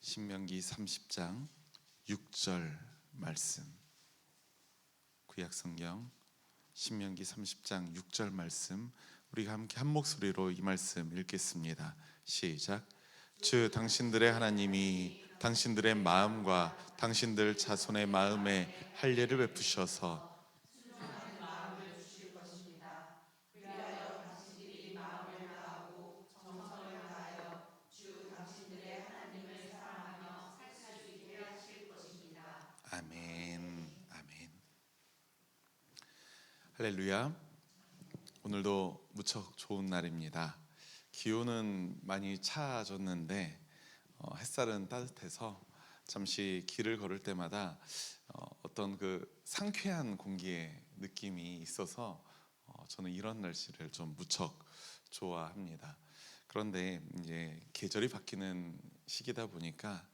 신명기 30장 6절 말씀, 구약성경 신명기 30장 6절 말씀, 우리가 함께 한 목소리로 이 말씀 읽겠습니다. 시작. 주 당신들의 하나님이 당신들의 마음과 당신들 자손의 마음에 할례를 베푸셔서 아멘, 아멘. 할렐루야. 오늘도 무척 좋은 날입니다. 기온은 많이 차졌는데 햇살은 따뜻해서 잠시 길을 걸을 때마다 어떤 그 상쾌한 공기의 느낌이 있어서 저는 이런 날씨를 좀 무척 좋아합니다. 그런데 이제 계절이 바뀌는 시기다 보니까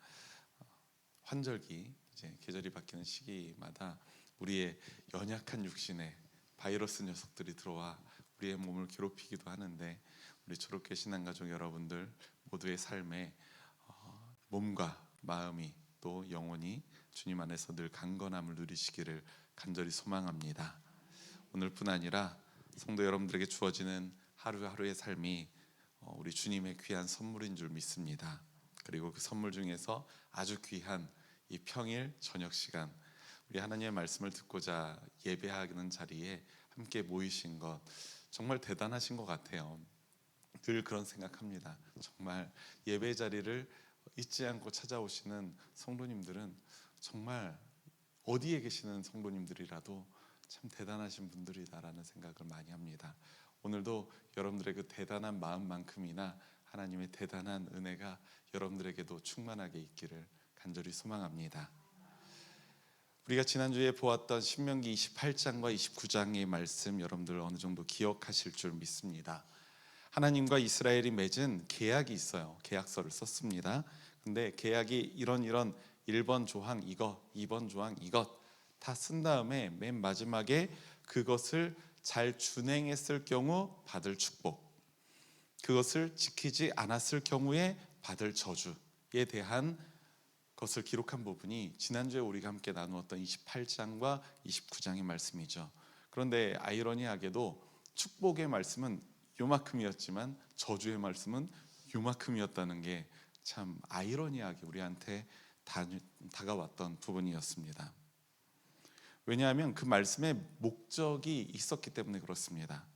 환절기, 이제 계절이 바뀌는 시기마다 우리의 연약한 육신에 바이러스 녀석들이 들어와 우리의 몸을 괴롭히기도 하는데, 우리 초록교 신앙가족 여러분들 모두의 삶에 몸과 마음이 또 영혼이 주님 안에서 늘 강건함을 누리시기를 간절히 소망합니다. 오늘뿐 아니라 성도 여러분들에게 주어지는 하루하루의 삶이 우리 주님의 귀한 선물인 줄 믿습니다. 그리고 그 선물 중에서 아주 귀한 이 평일 저녁 시간, 우리 하나님의 말씀을 듣고자 예배하는 자리에 함께 모이신 것 정말 대단하신 것 같아요. 늘 그런 생각합니다. 정말 예배 자리를 잊지 않고 찾아오시는 성도님들은 정말 어디에 계시는 성도님들이라도 참 대단하신 분들이다라는 생각을 많이 합니다. 오늘도 여러분들의 그 대단한 마음만큼이나 하나님의 대단한 은혜가 여러분들에게도 충만하게 있기를 간절히 소망합니다. 우리가 지난주에 보았던 신명기 28장과 29장의 말씀, 여러분들 어느 정도 기억하실 줄 믿습니다. 하나님과 이스라엘이 맺은 계약이 있어요. 계약서를 썼습니다. 근데 계약이 이런 1번 조항 이것, 2번 조항 이것 다 쓴 다음에 맨 마지막에 그것을 잘 준행했을 경우 받을 축복, 그것을 지키지 않았을 경우에 받을 저주에 대한 것을 기록한 부분이 지난주에 우리가 함께 나누었던 28장과 29장의 말씀이죠. 그런데 아이러니하게도 축복의 말씀은 요만큼이었지만 저주의 말씀은 요만큼이었다는 게 참 아이러니하게 우리한테 다가왔던 부분이었습니다. 왜냐하면 그 말씀에 목적이 있었기 때문에 그렇습니다.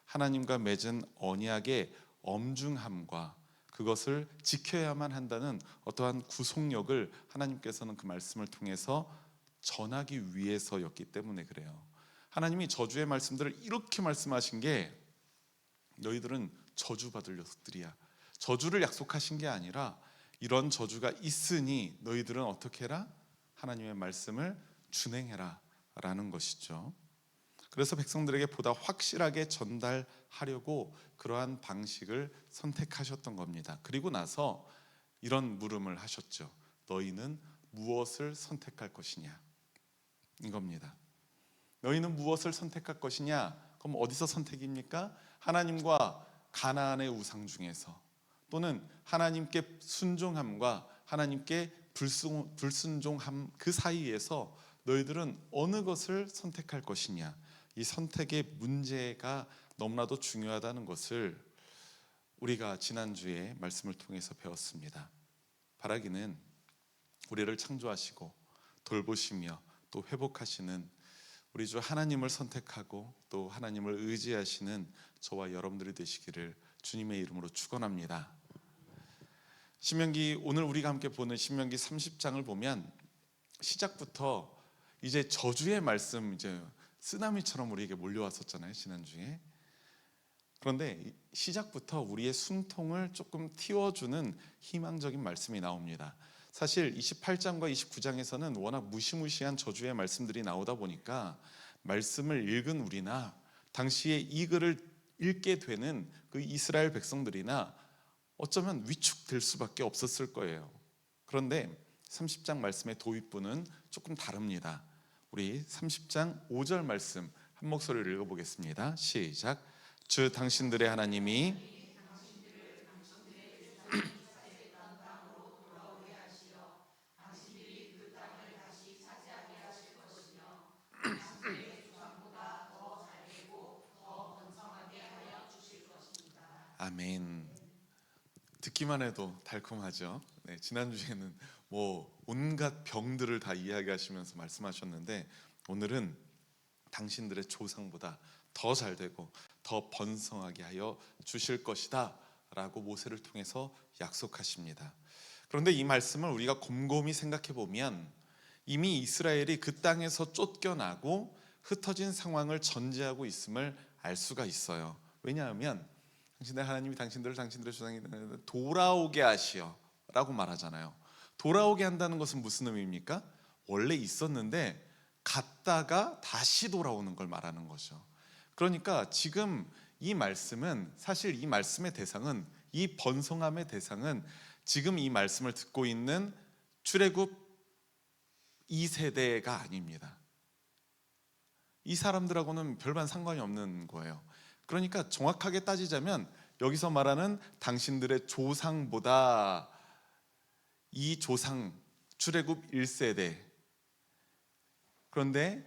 하나님과 맺은 언약의 엄중함과 그것을 지켜야만 한다는 어떠한 구속력을 하나님께서는 그 말씀을 통해서 전하기 위해서였기 때문에 그래요. 하나님이 저주의 말씀들을 이렇게 말씀하신 게 너희들은 저주받을 녀석들이야, 저주를 약속하신 게 아니라 이런 저주가 있으니 너희들은 어떻게 해라? 하나님의 말씀을 준행해라 라는 것이죠. 그래서 백성들에게 보다 확실하게 전달하려고 그러한 방식을 선택하셨던 겁니다. 그리고 나서 이런 물음을 하셨죠. 너희는 무엇을 선택할 것이냐, 이겁니다. 너희는 무엇을 선택할 것이냐? 그럼 어디서 선택입니까? 하나님과 가나안의 우상 중에서, 또는 하나님께 순종함과 하나님께 불순종함 그 사이에서 너희들은 어느 것을 선택할 것이냐, 이 선택의 문제가 너무나도 중요하다는 것을 우리가 지난주에 말씀을 통해서 배웠습니다. 바라기는 우리를 창조하시고 돌보시며 또 회복하시는 우리 주 하나님을 선택하고 또 하나님을 의지하시는 저와 여러분들이 되시기를 주님의 이름으로 축원합니다. 신명기, 오늘 우리가 함께 보는 신명기 30장을 보면 시작부터 이제 저주의 말씀, 이제 쓰나미처럼 우리에게 몰려왔었잖아요, 지난주에. 그런데 시작부터 우리의 숨통을 조금 틔워주는 희망적인 말씀이 나옵니다. 사실 28장과 29장에서는 워낙 무시무시한 저주의 말씀들이 나오다 보니까 말씀을 읽은 우리나 당시에 이 글을 읽게 되는 그 이스라엘 백성들이나 어쩌면 위축될 수밖에 없었을 거예요. 그런데 30장 말씀의 도입부는 조금 다릅니다. 우리 30장 5절 말씀 한 목소리로 읽어보겠습니다. 시작. 주 당신들의 하나님이 아멘. 듣기만 해도 달콤하죠. 네, 지난주에는 뭐 온갖 병들을 다 이야기하시면서 말씀하셨는데 오늘은 당신들의 조상보다 더 잘되고 더 번성하게 하여 주실 것이다 라고 모세를 통해서 약속하십니다. 그런데 이 말씀을 우리가 곰곰이 생각해 보면 이미 이스라엘이 그 땅에서 쫓겨나고 흩어진 상황을 전제하고 있음을 알 수가 있어요. 왜냐하면 당신의 하나님이 당신들의 조상이 돌아오게 하시어 라고 말하잖아요. 돌아오게 한다는 것은 무슨 의미입니까? 원래 있었는데 갔다가 다시 돌아오는 걸 말하는 거죠. 그러니까 지금 이 말씀은, 사실 이 말씀의 대상은, 이 번성함의 대상은 지금 이 말씀을 듣고 있는 출애굽 2세대가 아닙니다. 이 사람들하고는 별반 상관이 없는 거예요. 그러니까 정확하게 따지자면 여기서 말하는 당신들의 조상보다 이 조상 출애굽 1세대, 그런데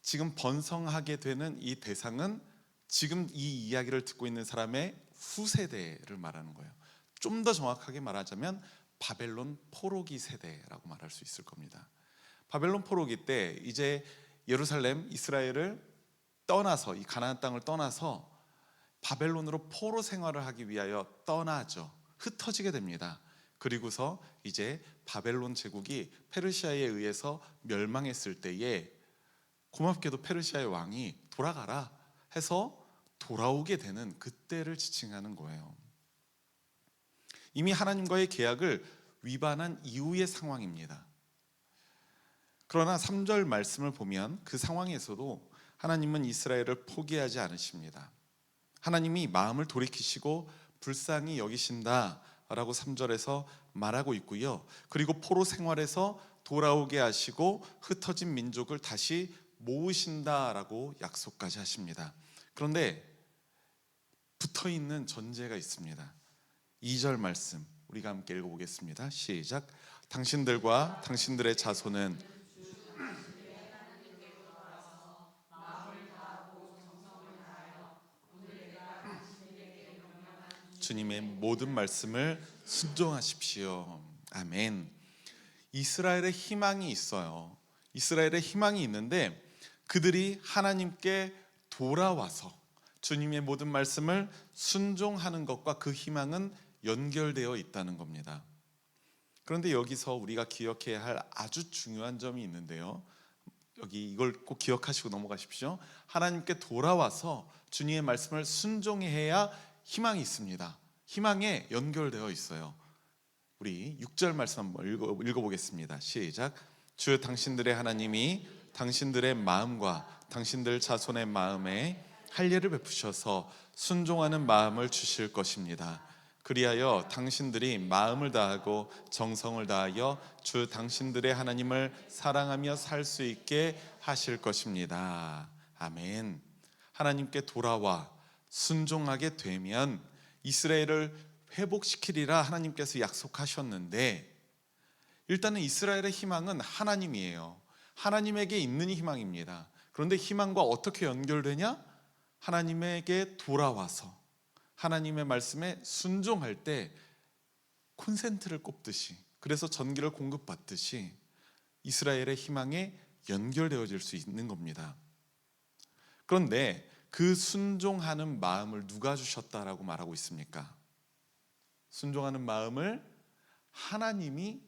지금 번성하게 되는 이 대상은 지금 이 이야기를 듣고 있는 사람의 후세대를 말하는 거예요. 좀 더 정확하게 말하자면 바벨론 포로기 세대라고 말할 수 있을 겁니다. 바벨론 포로기 때 이제 예루살렘, 이스라엘을 떠나서, 이 가나안 땅을 떠나서 바벨론으로 포로 생활을 하기 위하여 떠나죠. 흩어지게 됩니다. 그리고서 이제 바벨론 제국이 페르시아에 의해서 멸망했을 때에 고맙게도 페르시아의 왕이 돌아가라 해서 돌아오게 되는 그때를 지칭하는 거예요. 이미 하나님과의 계약을 위반한 이후의 상황입니다. 그러나 3절 말씀을 보면 그 상황에서도 하나님은 이스라엘을 포기하지 않으십니다. 하나님이 마음을 돌이키시고 불쌍히 여기신다 라고 3절에서 말하고 있고요. 그리고 포로 생활에서 돌아오게 하시고 흩어진 민족을 다시 모으신다라고 약속까지 하십니다. 그런데 붙어있는 전제가 있습니다. 2절 말씀 우리가 함께 읽어보겠습니다. 시작. 당신들과 당신들의 자손은 주님의 모든 말씀을 순종하십시오. 아멘. 이스라엘의 희망이 있어요. 이스라엘의 희망이 있는데 그들이 하나님께 돌아와서 주님의 모든 말씀을 순종하는 것과 그 희망은 연결되어 있다는 겁니다. 그런데 여기서 우리가 기억해야 할 아주 중요한 점이 있는데요. 여기 이걸 꼭 기억하시고 넘어가십시오. 하나님께 돌아와서 주님의 말씀을 순종해야 희망이 있습니다. 희망에 연결되어 있어요. 우리 6절 말씀 한번 읽어보겠습니다. 시작. 주 당신들의 하나님이 당신들의 마음과 당신들 자손의 마음에 할례를 베푸셔서 순종하는 마음을 주실 것입니다. 그리하여 당신들이 마음을 다하고 정성을 다하여 주 당신들의 하나님을 사랑하며 살 수 있게 하실 것입니다. 아멘. 하나님께 돌아와 순종하게 되면 이스라엘을 회복시키리라 하나님께서 약속하셨는데, 일단은 이스라엘의 희망은 하나님이에요. 하나님에게 있는 희망입니다. 그런데 희망과 어떻게 연결되냐? 하나님에게 돌아와서 하나님의 말씀에 순종할 때 콘센트를 꼽듯이, 그래서 전기를 공급받듯이 이스라엘의 희망에 연결되어질 수 있는 겁니다. 그런데 그 순종하는 마음을 누가 주셨다라고 말하고 있습니까? 순종하는 마음을 하나님이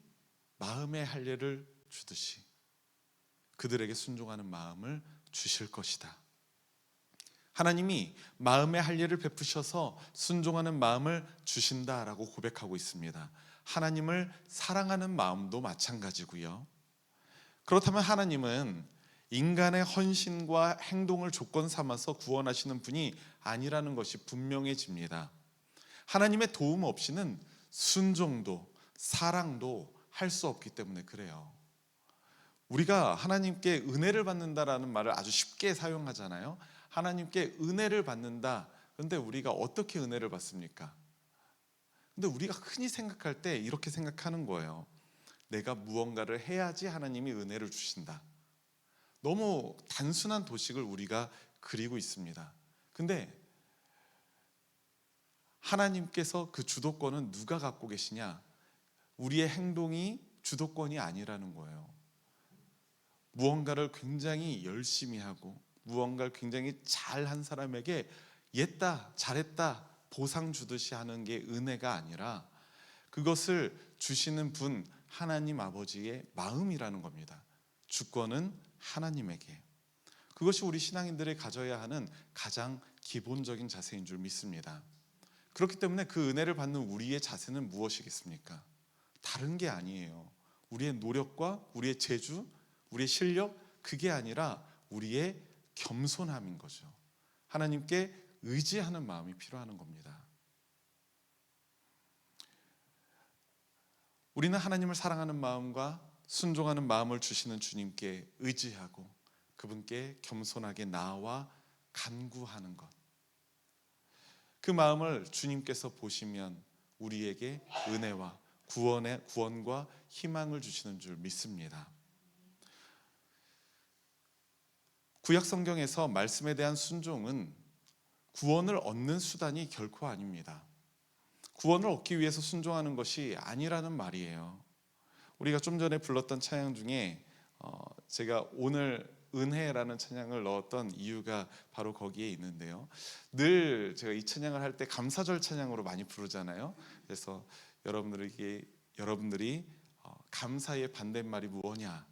마음의 할례를 주듯이 그들에게 순종하는 마음을 주실 것이다. 하나님이 마음의 할례를 베푸셔서 순종하는 마음을 주신다라고 고백하고 있습니다. 하나님을 사랑하는 마음도 마찬가지고요. 그렇다면 하나님은 인간의 헌신과 행동을 조건 삼아서 구원하시는 분이 아니라는 것이 분명해집니다. 하나님의 도움 없이는 순종도 사랑도 할 수 없기 때문에 그래요. 우리가 하나님께 은혜를 받는다라는 말을 아주 쉽게 사용하잖아요. 하나님께 은혜를 받는다. 그런데 우리가 어떻게 은혜를 받습니까? 근데 우리가 흔히 생각할 때 이렇게 생각하는 거예요. 내가 무언가를 해야지 하나님이 은혜를 주신다. 너무 단순한 도식을 우리가 그리고 있습니다. 근데 하나님께서 그 주도권은 누가 갖고 계시냐? 우리의 행동이 주도권이 아니라는 거예요. 무언가를 굉장히 열심히 하고 무언가를 굉장히 잘한 사람에게 옛다, 잘했다 보상 주듯이 하는 게 은혜가 아니라 그것을 주시는 분 하나님 아버지의 마음이라는 겁니다. 주권은 하나님에게. 그것이 우리 신앙인들이 가져야 하는 가장 기본적인 자세인 줄 믿습니다. 그렇기 때문에 그 은혜를 받는 우리의 자세는 무엇이겠습니까? 다른 게 아니에요. 우리의 노력과 우리의 재주, 우리의 실력, 그게 아니라 우리의 겸손함인 거죠. 하나님께 의지하는 마음이 필요한 겁니다. 우리는 하나님을 사랑하는 마음과 순종하는 마음을 주시는 주님께 의지하고 그분께 겸손하게 나아와 간구하는 것. 그 마음을 주님께서 보시면 우리에게 은혜와 구원과 희망을 주시는 줄 믿습니다. 구약 성경에서 말씀에 대한 순종은 구원을 얻는 수단이 결코 아닙니다. 구원을 얻기 위해서 순종하는 것이 아니라는 말이에요. 우리가 좀 전에 불렀던 찬양 중에 제가 오늘 은혜라는 찬양을 넣었던 이유가 바로 거기에 있는데요. 늘 제가 이 찬양을 할 때 감사절 찬양으로 많이 부르잖아요. 그래서 여러분들이 감사의 반대말이 무엇냐?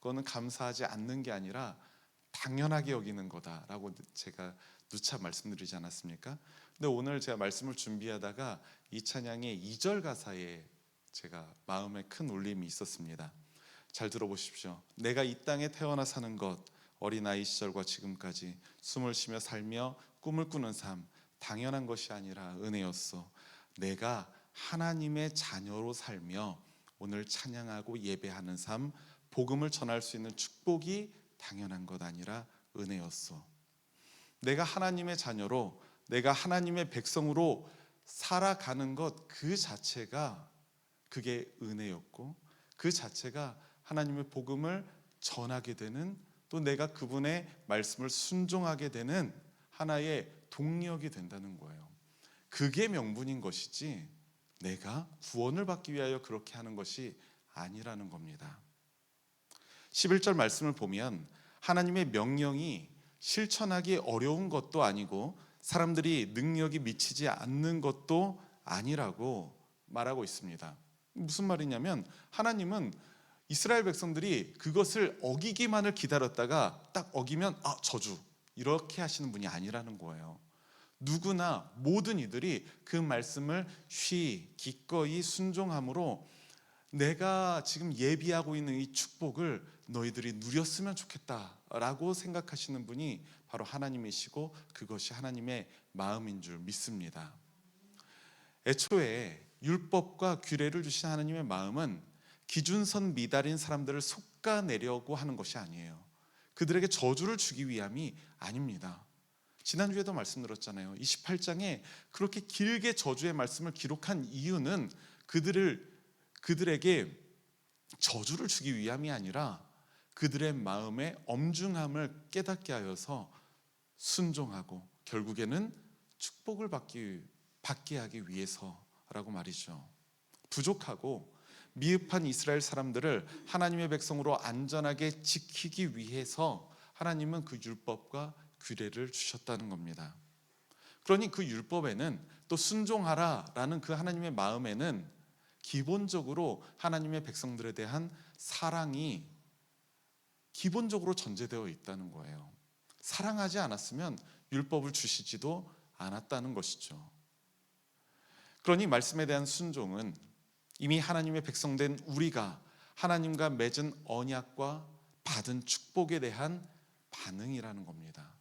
그거는 감사하지 않는 게 아니라 당연하게 여기는 거다라고 제가 누차 말씀드리지 않았습니까? 근데 오늘 제가 말씀을 준비하다가 이 찬양의 2절 가사에 제가 마음에 큰 울림이 있었습니다. 잘 들어보십시오. 내가 이 땅에 태어나 사는 것, 어린아이 시절과 지금까지 숨을 쉬며 살며 꿈을 꾸는 삶, 당연한 것이 아니라 은혜였어. 내가 하나님의 자녀로 살며 오늘 찬양하고 예배하는 삶, 복음을 전할 수 있는 축복이 당연한 것 아니라 은혜였어. 내가 하나님의 자녀로, 내가 하나님의 백성으로 살아가는 것 그 자체가 그게 은혜였고 그 자체가 하나님의 복음을 전하게 되는, 또 내가 그분의 말씀을 순종하게 되는 하나의 동력이 된다는 거예요. 그게 명분인 것이지 내가 구원을 받기 위하여 그렇게 하는 것이 아니라는 겁니다. 11절 말씀을 보면 하나님의 명령이 실천하기 어려운 것도 아니고 사람들이 능력이 미치지 않는 것도 아니라고 말하고 있습니다. 무슨 말이냐면 하나님은 이스라엘 백성들이 그것을 어기기만을 기다렸다가 딱 어기면 저주 이렇게 하시는 분이 아니라는 거예요. 누구나 모든 이들이 그 말씀을 기꺼이 순종함으로 내가 지금 예비하고 있는 이 축복을 너희들이 누렸으면 좋겠다라고 생각하시는 분이 바로 하나님이시고 그것이 하나님의 마음인 줄 믿습니다. 애초에 율법과 규례를 주신 하나님의 마음은 기준선 미달인 사람들을 솎아내려고 하는 것이 아니에요. 그들에게 저주를 주기 위함이 아닙니다. 지난주에도 말씀드렸잖아요. 28장에 그렇게 길게 저주의 말씀을 기록한 이유는 그들에게 저주를 주기 위함이 아니라 그들의 마음의 엄중함을 깨닫게 하여서 순종하고 결국에는 축복을 받게 하기 위해서라고 말이죠. 부족하고 미흡한 이스라엘 사람들을 하나님의 백성으로 안전하게 지키기 위해서 하나님은 그 율법과 규례를 주셨다는 겁니다. 그러니 그 율법에는 또 순종하라라는 그 하나님의 마음에는 기본적으로 하나님의 백성들에 대한 사랑이 기본적으로 전제되어 있다는 거예요. 사랑하지 않았으면 율법을 주시지도 않았다는 것이죠. 그러니 말씀에 대한 순종은 이미 하나님의 백성된 우리가 하나님과 맺은 언약과 받은 축복에 대한 반응이라는 겁니다.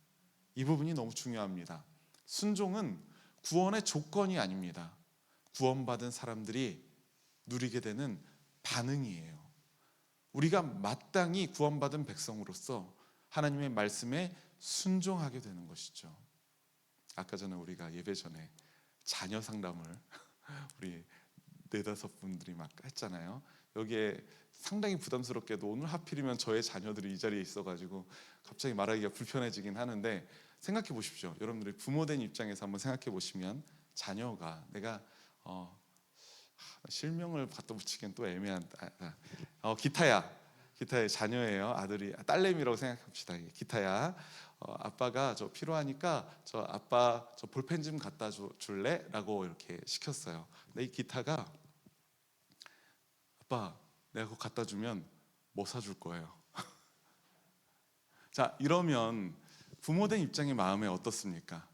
이 부분이 너무 중요합니다. 순종은 구원의 조건이 아닙니다. 구원받은 사람들이 누리게 되는 반응이에요. 우리가 마땅히 구원받은 백성으로서 하나님의 말씀에 순종하게 되는 것이죠. 아까 전에 우리가 예배 전에 자녀 상담을 우리 4-5 분들이 막 했잖아요. 여기에 상당히 부담스럽게도 오늘 하필이면 저의 자녀들이 이 자리에 있어가지고 갑자기 말하기가 불편해지긴 하는데 생각해 보십시오. 여러분들이 부모된 입장에서 한번 생각해 보시면 자녀가 내가 실명을 갖다 붙이기엔 또 애매한 기타의 자녀예요. 아들이 딸내미라고 생각합시다. 기타야, 아빠가 저 필요하니까 저 아빠 저 볼펜 좀 갖다 줄래? 라고 이렇게 시켰어요. 근데 이 기타가 아빠 내가 그거 갖다 주면 뭐 사줄 거예요? 자, 이러면 부모된 입장의 마음에 어떻습니까?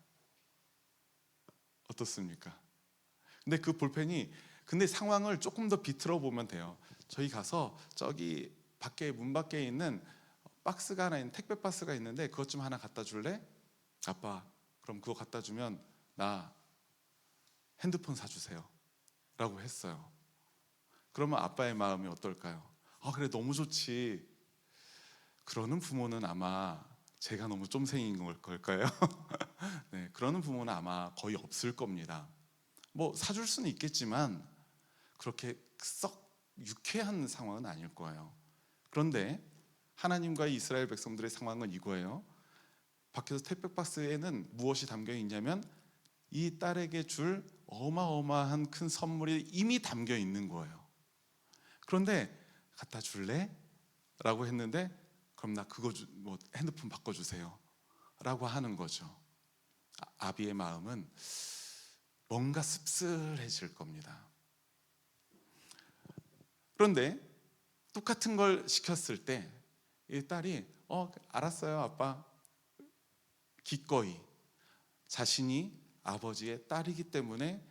근데 그 볼펜이 근데 상황을 조금 더 비틀어 보면 돼요. 저희 가서 저기 밖에 문 밖에 있는 박스가 하나 있는 택배 박스가 있는데 그것 좀 하나 갖다 줄래? 아빠 그럼 그거 갖다 주면 나 핸드폰 사주세요 라고 했어요. 그러면 아빠의 마음이 어떨까요? 그래 너무 좋지. 그러는 부모는 아마 제가 너무 쫌생인 걸까요? 네, 그러는 부모는 아마 거의 없을 겁니다. 뭐 사줄 수는 있겠지만 그렇게 썩 유쾌한 상황은 아닐 거예요. 그런데 하나님과 이스라엘 백성들의 상황은 이거예요. 밖에서 택배 박스에는 무엇이 담겨 있냐면 이 딸에게 줄 어마어마한 큰 선물이 이미 담겨 있는 거예요. 그런데 갖다 줄래? 라고 했는데 그럼 나 그거 뭐 핸드폰 바꿔주세요 라고 하는 거죠. 아비의 마음은 뭔가 씁쓸해질 겁니다. 그런데 똑같은 걸 시켰을 때 이 딸이 알았어요 아빠, 기꺼이 자신이 아버지의 딸이기 때문에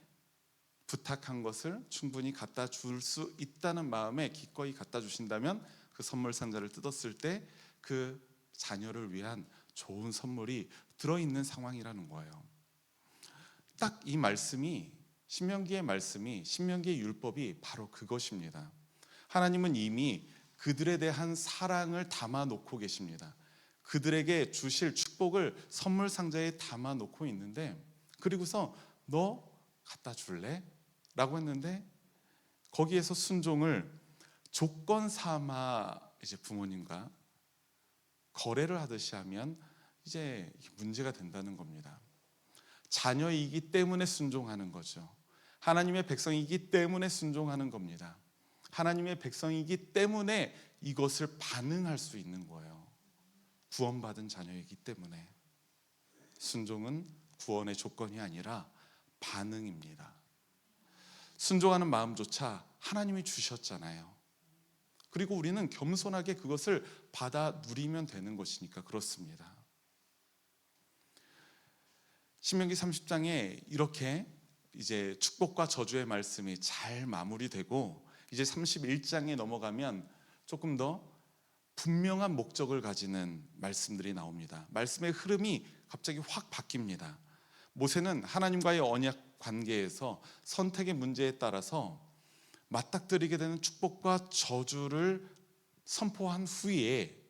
부탁한 것을 충분히 갖다 줄 수 있다는 마음에 기꺼이 갖다 주신다면 그 선물 상자를 뜯었을 때 그 자녀를 위한 좋은 선물이 들어있는 상황이라는 거예요. 딱 이 말씀이 신명기의 말씀이 신명기의 율법이 바로 그것입니다. 하나님은 이미 그들에 대한 사랑을 담아 놓고 계십니다. 그들에게 주실 축복을 선물 상자에 담아 놓고 있는데 그리고서 너 갖다 줄래? 라고 했는데 거기에서 순종을 조건 삼아 이제 부모님과 거래를 하듯이 하면 이제 문제가 된다는 겁니다. 자녀이기 때문에 순종하는 거죠. 하나님의 백성이기 때문에 순종하는 겁니다. 하나님의 백성이기 때문에 이것을 반응할 수 있는 거예요. 구원받은 자녀이기 때문에. 순종은 구원의 조건이 아니라 반응입니다. 순종하는 마음조차 하나님이 주셨잖아요. 그리고 우리는 겸손하게 그것을 받아 누리면 되는 것이니까 그렇습니다. 신명기 30장에 이렇게 이제 축복과 저주의 말씀이 잘 마무리되고 이제 31장에 넘어가면 조금 더 분명한 목적을 가지는 말씀들이 나옵니다. 말씀의 흐름이 갑자기 확 바뀝니다. 모세는 하나님과의 언약 관계에서 선택의 문제에 따라서 맞닥뜨리게 되는 축복과 저주를 선포한 후에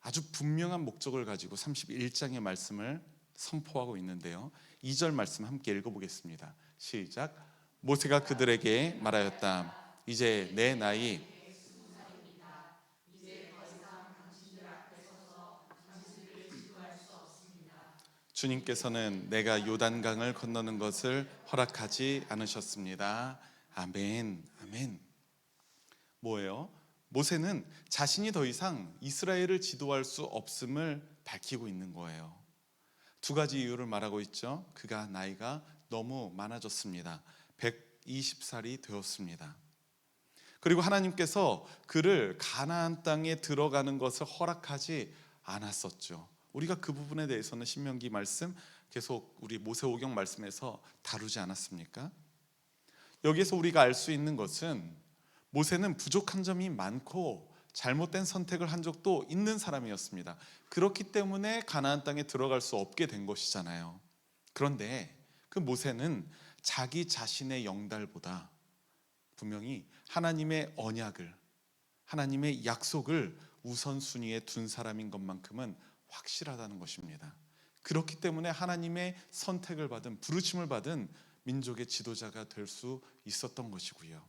아주 분명한 목적을 가지고 31장의 말씀을 선포하고 있는데요. 2절 말씀 함께 읽어보겠습니다. 시작. 모세가 그들에게 말하였다. 이제 내 나이 주님께서는 내가 요단강을 건너는 것을 허락하지 않으셨습니다. 아멘. 아멘. 뭐예요? 모세는 자신이 더 이상 이스라엘을 지도할 수 없음을 밝히고 있는 거예요. 두 가지 이유를 말하고 있죠. 그가 나이가 너무 많아졌습니다. 120살이 되었습니다. 그리고 하나님께서 그를 가나안 땅에 들어가는 것을 허락하지 않았었죠. 우리가 그 부분에 대해서는 신명기 말씀 계속 우리 모세오경 말씀에서 다루지 않았습니까? 여기에서 우리가 알 수 있는 것은 모세는 부족한 점이 많고 잘못된 선택을 한 적도 있는 사람이었습니다. 그렇기 때문에 가나안 땅에 들어갈 수 없게 된 것이잖아요. 그런데 그 모세는 자기 자신의 영달보다 분명히 하나님의 언약을, 하나님의 약속을 우선순위에 둔 사람인 것만큼은 확실하다는 것입니다. 그렇기 때문에 하나님의 선택을 받은, 부르심을 받은 민족의 지도자가 될 수 있었던 것이고요.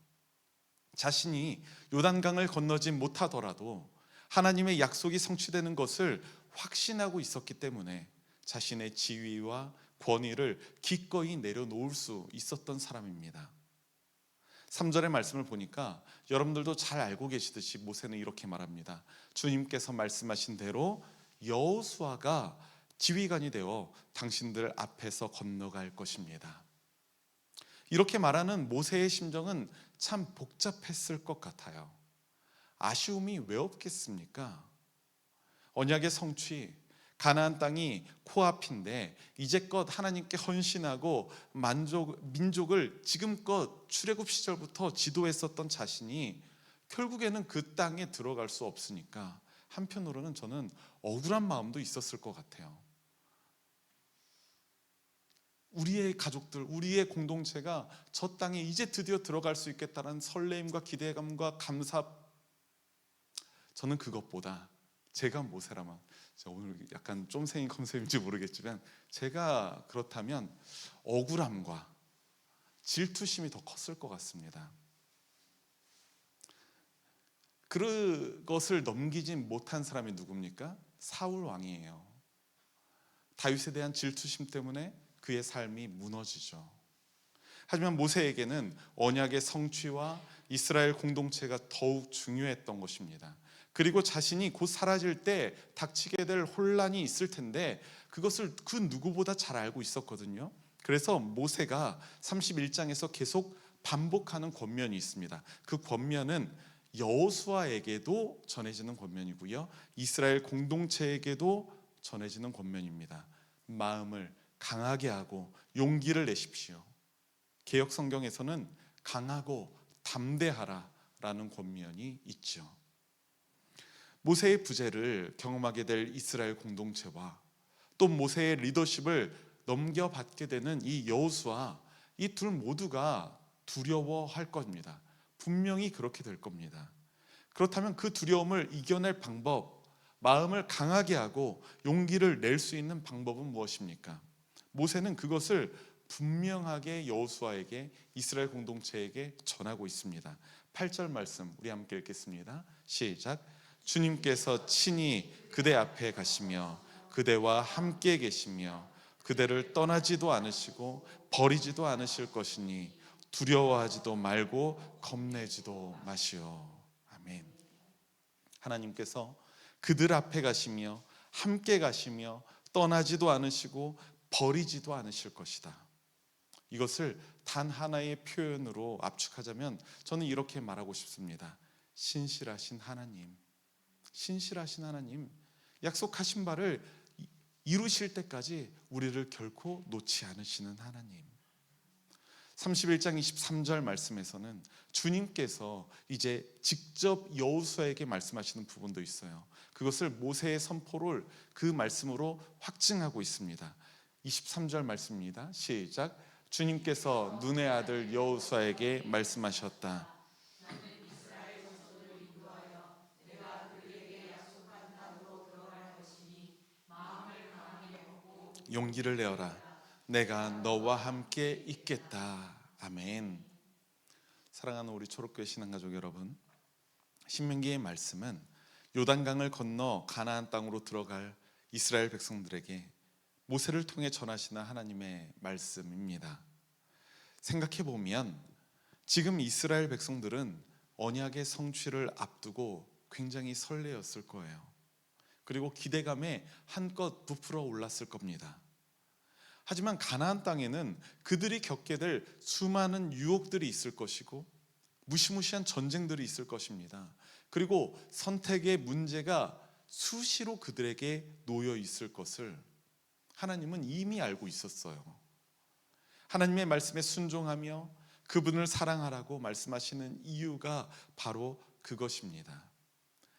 자신이 요단강을 건너지 못하더라도 하나님의 약속이 성취되는 것을 확신하고 있었기 때문에 자신의 지위와 권위를 기꺼이 내려놓을 수 있었던 사람입니다. 3절의 말씀을 보니까 여러분들도 잘 알고 계시듯이 모세는 이렇게 말합니다. 주님께서 말씀하신 대로 여호수아가 지휘관이 되어 당신들 앞에서 건너갈 것입니다. 이렇게 말하는 모세의 심정은 참 복잡했을 것 같아요. 아쉬움이 왜 없겠습니까? 언약의 성취, 가나안 땅이 코앞인데 이제껏 하나님께 헌신하고 민족을 지금껏 출애굽 시절부터 지도했었던 자신이 결국에는 그 땅에 들어갈 수 없으니까 한편으로는 저는 억울한 마음도 있었을 것 같아요. 우리의 가족들, 우리의 공동체가 저 땅에 이제 드디어 들어갈 수 있겠다는 설레임과 기대감과 감사, 저는 그것보다 제가 모세라면, 오늘 약간 쫌생이 컨셉인지 모르겠지만 제가 그렇다면 억울함과 질투심이 더 컸을 것 같습니다. 그것을 넘기지 못한 사람이 누굽니까? 사울 왕이에요. 다윗에 대한 질투심 때문에 그의 삶이 무너지죠. 하지만 모세에게는 언약의 성취와 이스라엘 공동체가 더욱 중요했던 것입니다. 그리고 자신이 곧 사라질 때 닥치게 될 혼란이 있을 텐데 그것을 그 누구보다 잘 알고 있었거든요. 그래서 모세가 31장에서 계속 반복하는 권면이 있습니다. 그 권면은 여호수아에게도 전해지는 권면이고요, 이스라엘 공동체에게도 전해지는 권면입니다. 마음을 강하게 하고 용기를 내십시오. 개역 성경에서는 강하고 담대하라 라는 권면이 있죠. 모세의 부재를 경험하게 될 이스라엘 공동체와 또 모세의 리더십을 넘겨받게 되는 이 여호수아, 이 둘 모두가 두려워할 겁니다. 분명히 그렇게 될 겁니다. 그렇다면 그 두려움을 이겨낼 방법, 마음을 강하게 하고 용기를 낼 수 있는 방법은 무엇입니까? 모세는 그것을 분명하게 여호수아에게, 이스라엘 공동체에게 전하고 있습니다. 8절 말씀 우리 함께 읽겠습니다. 시작. 주님께서 친히 그대 앞에 가시며 그대와 함께 계시며 그대를 떠나지도 않으시고 버리지도 않으실 것이니 두려워하지도 말고 겁내지도 마시오. 아멘. 하나님께서 그들 앞에 가시며 함께 가시며 떠나지도 않으시고 버리지도 않으실 것이다. 이것을 단 하나의 표현으로 압축하자면 저는 이렇게 말하고 싶습니다. 신실하신 하나님, 신실하신 하나님, 약속하신 바를 이루실 때까지 우리를 결코 놓지 않으시는 하나님. 31장 23절 말씀에서는 주님께서 이제 직접 여호수아에게 말씀하시는 부분도 있어요. 그것을 모세의 선포를 그 말씀으로 확증하고 있습니다. 23절 말씀입니다. 시작. 주님께서 눈의 아들 여호수아에게 말씀하셨다. 용기를 내어라. 내가 너와 함께 있겠다. 아멘. 사랑하는 우리 초록교회 신앙가족 여러분, 신명기의 말씀은 요단강을 건너 가나안 땅으로 들어갈 이스라엘 백성들에게 모세를 통해 전하시는 하나님의 말씀입니다. 생각해 보면 지금 이스라엘 백성들은 언약의 성취를 앞두고 굉장히 설레었을 거예요. 그리고 기대감에 한껏 부풀어 올랐을 겁니다. 하지만 가나안 땅에는 그들이 겪게 될 수많은 유혹들이 있을 것이고 무시무시한 전쟁들이 있을 것입니다. 그리고 선택의 문제가 수시로 그들에게 놓여 있을 것을 하나님은 이미 알고 있었어요. 하나님의 말씀에 순종하며 그분을 사랑하라고 말씀하시는 이유가 바로 그것입니다.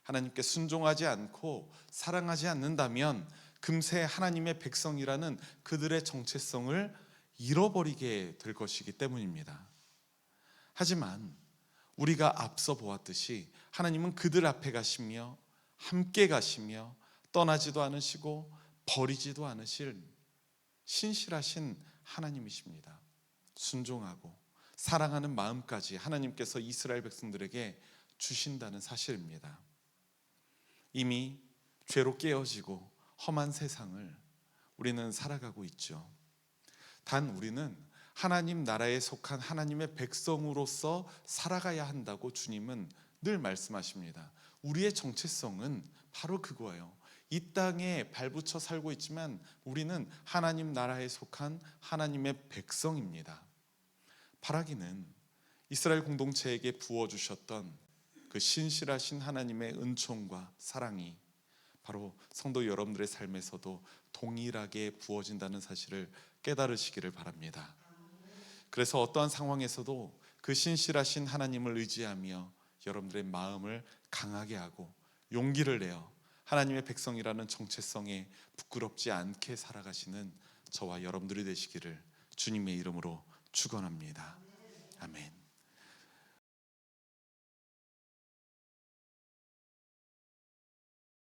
하나님께 순종하지 않고 사랑하지 않는다면 금세 하나님의 백성이라는 그들의 정체성을 잃어버리게 될 것이기 때문입니다. 하지만 우리가 앞서 보았듯이 하나님은 그들 앞에 가시며 함께 가시며 떠나지도 않으시고 버리지도 않으실 신실하신 하나님이십니다. 순종하고 사랑하는 마음까지 하나님께서 이스라엘 백성들에게 주신다는 사실입니다. 이미 죄로 깨어지고 험한 세상을 우리는 살아가고 있죠. 단 우리는 하나님 나라에 속한 하나님의 백성으로서 살아가야 한다고 주님은 늘 말씀하십니다. 우리의 정체성은 바로 그거예요. 이 땅에 발붙여 살고 있지만 우리는 하나님 나라에 속한 하나님의 백성입니다. 바라기는 이스라엘 공동체에게 부어주셨던 그 신실하신 하나님의 은총과 사랑이 바로 성도 여러분들의 삶에서도 동일하게 부어진다는 사실을 깨달으시기를 바랍니다. 그래서 어떠한 상황에서도 그 신실하신 하나님을 의지하며 여러분들의 마음을 강하게 하고 용기를 내어 하나님의 백성이라는 정체성에 부끄럽지 않게 살아가시는 저와 여러분들이 되시기를 주님의 이름으로 축원합니다. 아멘.